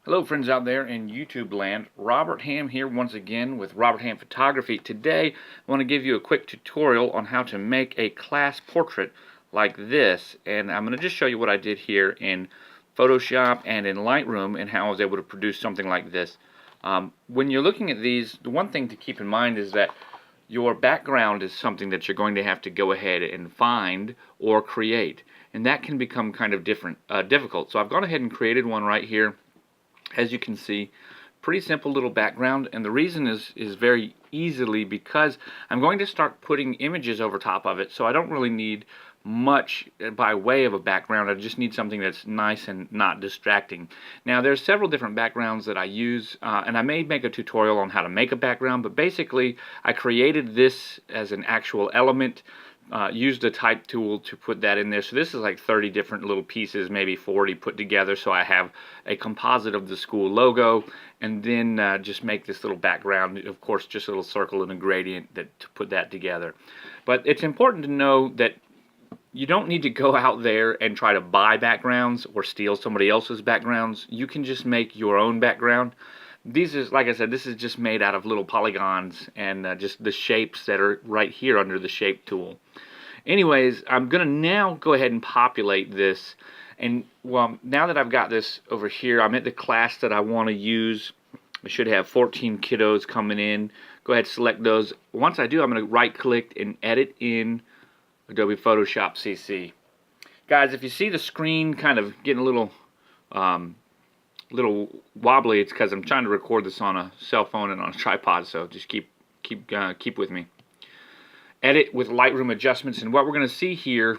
Hello friends out there in YouTube land, Robert Hamm here once again with Robert Hamm Photography. Today I want to give you a quick tutorial on how to make a class portrait like this, and I'm going to just show you what I did here in Photoshop and in Lightroom and how I was able to produce something like this. When you're looking at these, the one thing to keep in mind is that your background is something that you're going to have to go ahead and find or create, and that can become kind of difficult. So I've gone ahead and created one right here. As you can see, pretty simple little background, and the reason is very easily because I'm going to start putting images over top of it, so I don't really need much by way of a background. I just need something that's nice and not distracting. Now there's several different backgrounds that I use, and I may make a tutorial on how to make a background, but basically I created this as an actual element. Used a type tool to put that in there. So this is like 30 different little pieces, maybe 40 put together, so I have a composite of the school logo, and then just make this little background, of course just a little circle and a gradient to put that together. But it's important to know that you don't need to go out there and try to buy backgrounds or steal somebody else's backgrounds. You can just make your own background. These is, like I said, this is just made out of little polygons and just the shapes that are right here under the shape tool. Anyways, I'm gonna now go ahead and populate this, and well, now that I've got this over here, I'm at the class that I want to use. I should have 14 kiddos coming in. Go ahead, select those. Once I do, I'm gonna right click and edit in Adobe Photoshop CC. Guys, if you see the screen kind of getting a little wobbly, it's because I'm trying to record this on a cell phone and on a tripod, so just keep with me. Edit with Lightroom adjustments, and what we're going to see here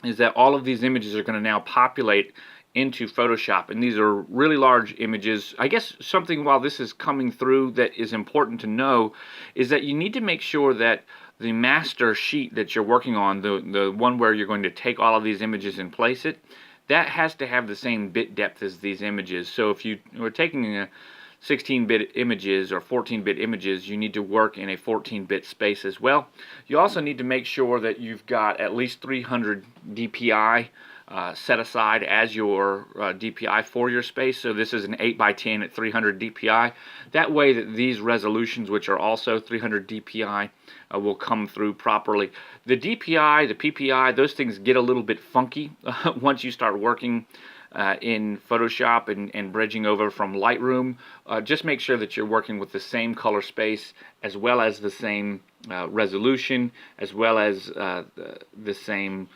is that all of these images are going to now populate into Photoshop, and these are really large images. I guess something while this is coming through that is important to know is that you need to make sure that the master sheet that you're working on, the one where you're going to take all of these images and place it, that has to have the same bit depth as these images. So if you were taking a 16-bit images or 14-bit images, you need to work in a 14-bit space as well. You also need to make sure that you've got at least 300 DPI set aside as your DPI for your space. So this is an 8x10 at 300 DPI. That way that these resolutions, which are also 300 DPI, will come through properly. The DPI, the PPI, those things get a little bit funky once you start working in Photoshop and bridging over from Lightroom. Just make sure that you're working with the same color space as well as the same resolution, as well as the same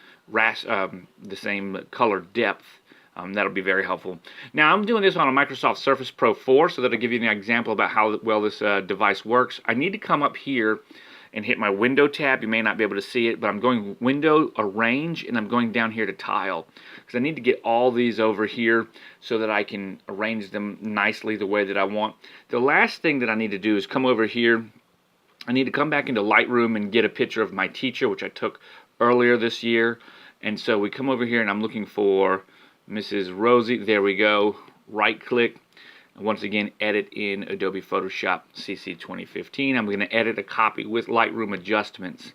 color depth. That'll be very helpful. Now I'm doing this on a Microsoft Surface Pro 4, so that'll give you an example about how well this device works. I need to come up here and hit my Window tab. You may not be able to see it, but I'm going Window, Arrange, and I'm going down here to Tile, because I need to get all these over here so that I can arrange them nicely the way that I want. The last thing that I need to do is come over here. I need to come back into Lightroom and get a picture of my teacher, which I took earlier this year. And so we come over here and I'm looking for Mrs. Rosie. There we go. Right click. Once again, edit in Adobe Photoshop CC 2015. I'm going to edit a copy with Lightroom adjustments.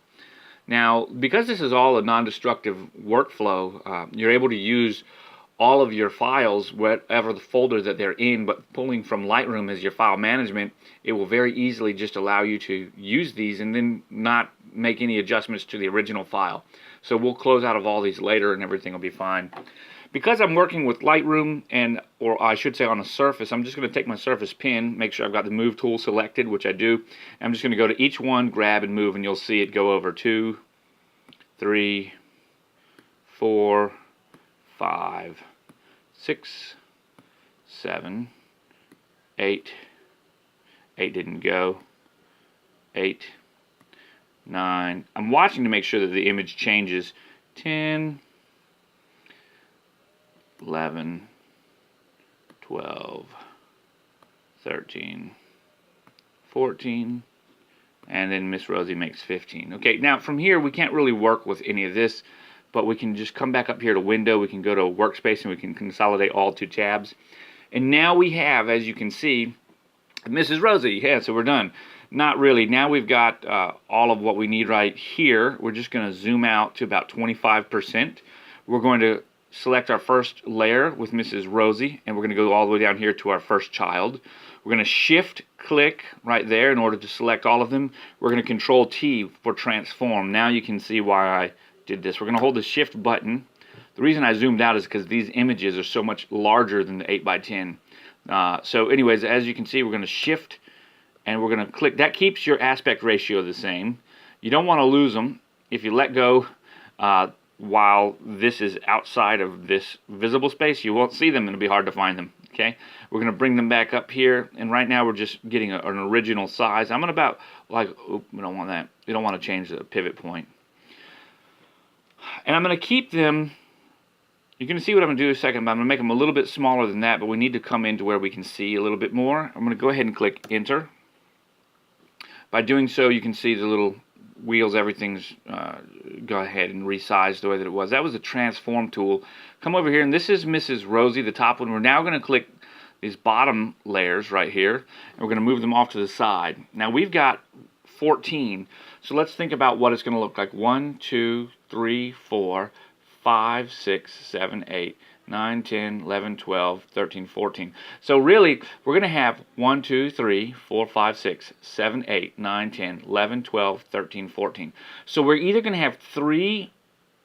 Now, because this is all a non-destructive workflow, you're able to use all of your files, whatever the folder that they're in, but pulling from Lightroom as your file management, it will very easily just allow you to use these and then not make any adjustments to the original file. So we'll close out of all these later and everything will be fine. Because I'm working with Lightroom, or I should say on a surface, I'm just going to take my surface pen, make sure I've got the move tool selected, which I do. I'm just going to go to each one, grab and move, and you'll see it go over 2, 3, 4, 5, 6, 7, 8. 8 didn't go. 8, 9. I'm watching to make sure that the image changes. 10, 11, 12, 13, 14, and then Miss Rosie makes 15. Okay, now from here we can't really work with any of this, but we can just come back up here to Window, we can go to Workspace, and we can consolidate all 2 tabs. And now we have, as you can see, Mrs. Rosie. Yeah, so we're done. Not really. Now we've got all of what we need right here. We're just going to zoom out to about 25%. We're going to select our first layer with Mrs. Rosie, and we're going to go all the way down here to our first child. We're going to shift click right there in order to select all of them. We're going to control T for transform. Now you can see why I did this. We're going to hold the shift button. The reason I zoomed out is because these images are so much larger than the 8x10. So anyways, as you can see, we're going to shift and we're going to click. That keeps your aspect ratio the same. You don't want to lose them. If you let go while this is outside of this visible space, you won't see them and it'll be hard to find them. Okay, we're going to bring them back up here, and right now we're just getting an original size. I'm going to about like, we don't want that. We don't want to change the pivot point. And I'm going to keep them. You're going to see what I'm going to do in a second, but I'm going to make them a little bit smaller than that, but we need to come into where we can see a little bit more. I'm going to go ahead and click enter. By doing so, you can see the little wheels, everything's go ahead and resize the way that it was. That was the transform tool. Come over here, and this is Mrs. Rosie, the top one. We're now going to click these bottom layers right here, and we're going to move them off to the side. Now we've got 14, so let's think about what it's going to look like. 1, 2, 3, 4, 5, 6, 7, 8, 9, 10, 11, 12, 13, 14. So really, we're going to have 1, 2, 3, 4, 5, 6, 7, 8, 9, 10, 11, 12, 13, 14. So we're either going to have 3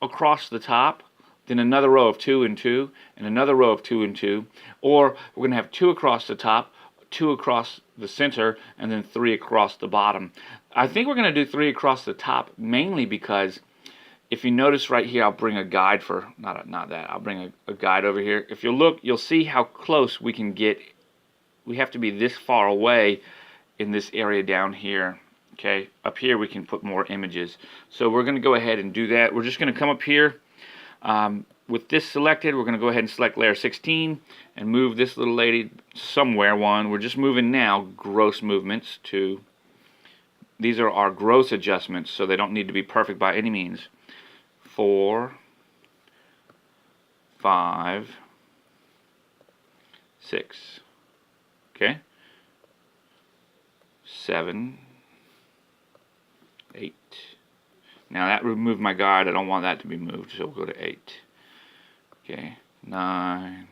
across the top, then another row of 2 and 2, and another row of 2 and 2, or we're going to have 2 across the top, 2 across the center, and then 3 across the bottom. I think we're going to do 3 across the top mainly because if you notice right here, I'll bring a guide for, not that, I'll bring a guide over here. If you look, you'll see how close we can get. We have to be this far away in this area down here. Okay, up here we can put more images. So we're going to go ahead and do that. We're just going to come up here. With this selected, we're going to go ahead and select layer 16 and move this little lady somewhere. We're just moving now gross movements to, these are our gross adjustments, so they don't need to be perfect by any means. 4, 5, 6, okay, 7, 8. Now that removed my guide. I don't want that to be moved, so we'll go to 8. Okay, 9.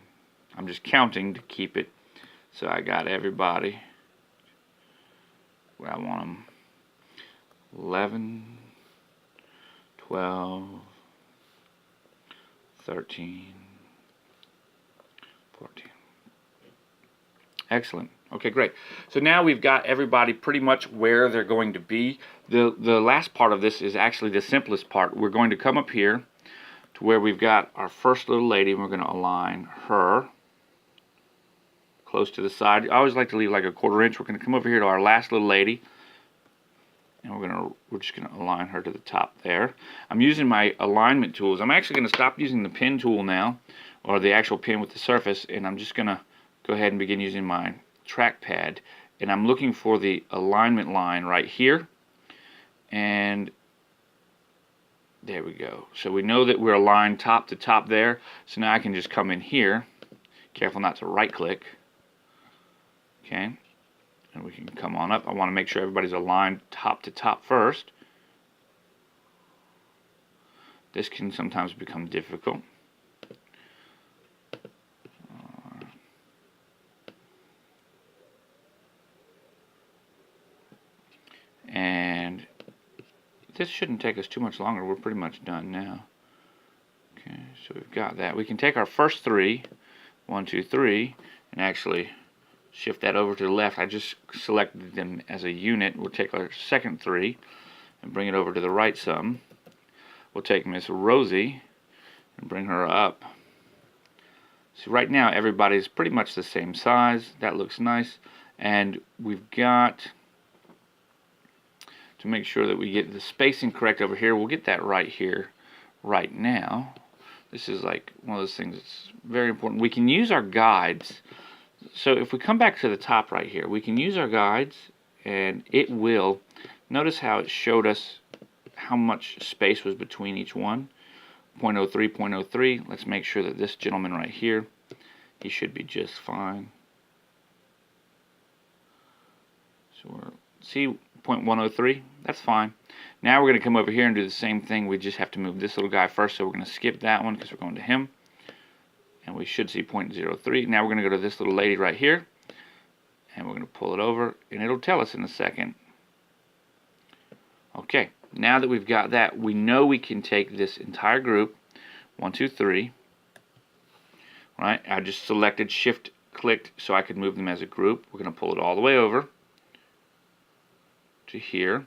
I'm just counting to keep it so I got everybody where I want them. 11, 12, 13, 14. Excellent. Okay, great. So now we've got everybody pretty much where they're going to be. The last part of this is actually the simplest part. We're going to come up here to where we've got our first little lady, and we're going to align her close to the side. I always like to leave like a 1/4 inch. We're going to come over here to our last little lady, and we're just going to align her to the top there. I'm using my alignment tools. I'm actually going to stop using the pen tool now, or the actual pen with the surface, and I'm just going to go ahead and begin using my trackpad. And I'm looking for the alignment line right here, and there we go. So we know that we're aligned top to top there. So now I can just come in here, careful not to right click, okay, and we can come on up. I want to make sure everybody's aligned top to top first. This can sometimes become difficult. And this shouldn't take us too much longer. We're pretty much done now. Okay, so we've got that. We can take our first 3, 1, 2, 3, and actually shift that over to the left. I just selected them as a unit. We'll take our second 3 and bring it over to the right some. We'll take Miss Rosie and bring her up. So right now everybody's pretty much the same size. That looks nice. And we've got to make sure that we get the spacing correct over here. We'll get that right here right now. This is like one of those things that's very important. We can use our guides. So if we come back to the top right here, we can use our guides, and it will, notice how it showed us how much space was between each one. 0.03, 0.03. Let's make sure that this gentleman right here, he should be just fine. So we're, see, 0.103, that's fine. Now we're going to come over here and do the same thing. We just have to move this little guy first, so we're going to skip that one because we're going to him. and we should see 0.03. Now we're going to go to this little lady right here, and we're going to pull it over, and it'll tell us in a second. Okay, now that we've got that, we know we can take this entire group, 1, 2, 3, right? I just selected, shift clicked so I could move them as a group. We're going to pull it all the way over to here.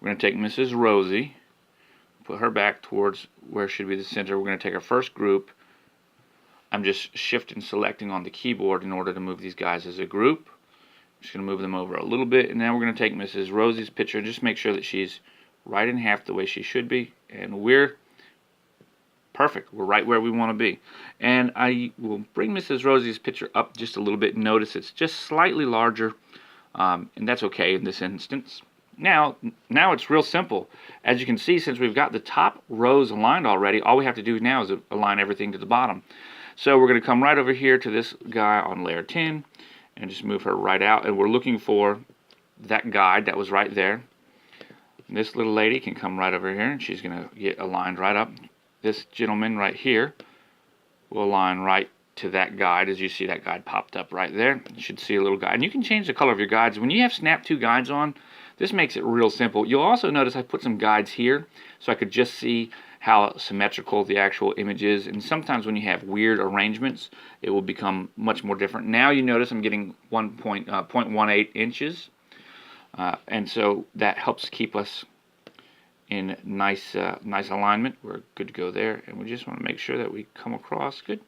We're going to take Mrs. Rosie, put her back towards where should be the center. We're going to take our first group. I'm just shift and selecting on the keyboard in order to move these guys as a group. I'm just going to move them over a little bit, and now we're going to take Mrs. Rosie's picture, just make sure that she's right in half the way she should be, and we're perfect. We're right where we want to be. And I will bring Mrs. Rosie's picture up just a little bit. Notice it's just slightly larger, and that's okay in this instance. Now it's real simple. As you can see, since we've got the top rows aligned already, all we have to do now is align everything to the bottom. So we're going to come right over here to this guy on layer 10 and just move her right out, and we're looking for that guide that was right there. This little lady can come right over here, and she's going to get aligned right up. This gentleman right here will align right to that guide. As you see, that guide popped up right there. You should see a little guide. And you can change the color of your guides. When you have Snap 2 guides on, this makes it real simple. You'll also notice I put some guides here so I could just see how symmetrical the actual image is. And sometimes when you have weird arrangements, it will become much more different. Now you notice I'm getting 0.18 inches. And so that helps keep us in nice alignment. We're good to go there. And we just want to make sure that we come across good.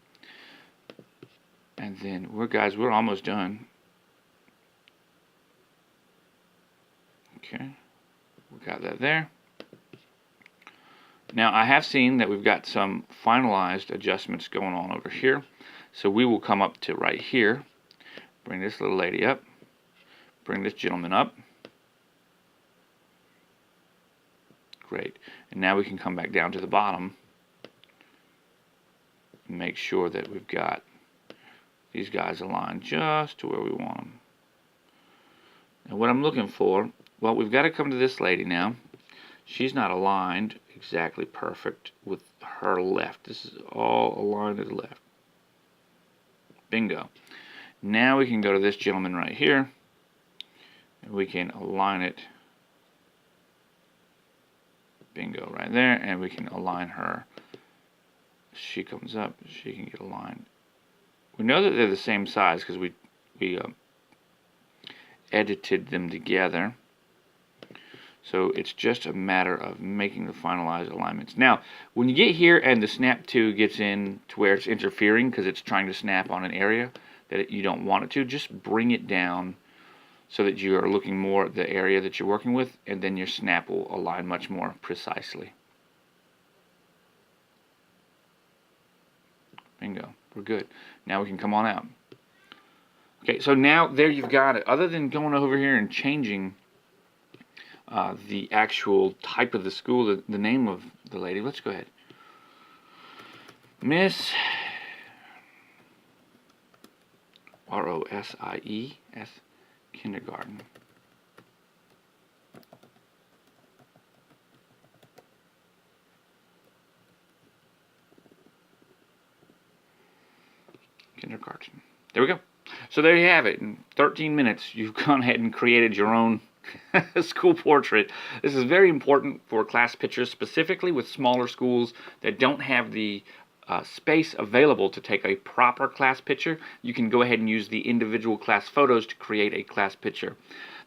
And then we're almost done. Okay, we got that there. Now I have seen that we've got some finalized adjustments going on over here. So we will come up to right here, bring this little lady up, bring this gentleman up. Great. And now we can come back down to the bottom and make sure that we've got these guys aligned just to where we want them. And what I'm looking for, well, we've got to come to this lady now. She's not aligned exactly perfect with her left. This is all aligned to the left. Bingo. Now we can go to this gentleman right here, and we can align it. Bingo, right there, and we can align her. She comes up, she can get aligned. We know that they're the same size because we edited them together. So it's just a matter of making the finalized alignments. Now, when you get here and the Snap 2 gets in to where it's interfering because it's trying to snap on an area that you don't want it to, just bring it down so that you are looking more at the area that you're working with, and then your snap will align much more precisely. Bingo, we're good. Now we can come on out. Okay, so now there you've got it. Other than going over here and changing the actual type of the school, the name of the lady, let's go ahead. Miss R-O-S-I-E-S Kindergarten. Kindergarten. There we go. So there you have it. In 13 minutes, you've gone ahead and created your own school portrait. This is very important for class pictures, specifically with smaller schools that don't have the space available to take a proper class picture. You can go ahead and use the individual class photos to create a class picture.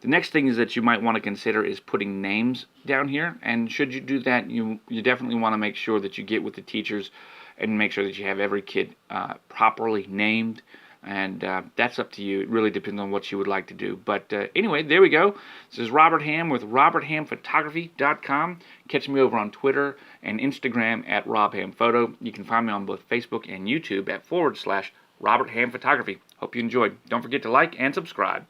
The next thing is that you might want to consider is putting names down here, and should you do that, you definitely want to make sure that you get with the teachers and make sure that you have every kid properly named. And that's up to you. It really depends on what you would like to do. But anyway, there we go. This is Robert Hamm with RobertHammPhotography.com. Catch me over on Twitter and Instagram at RobHammPhoto. You can find me on both Facebook and YouTube at /Robert Hamm Photography. Hope you enjoyed. Don't forget to like and subscribe.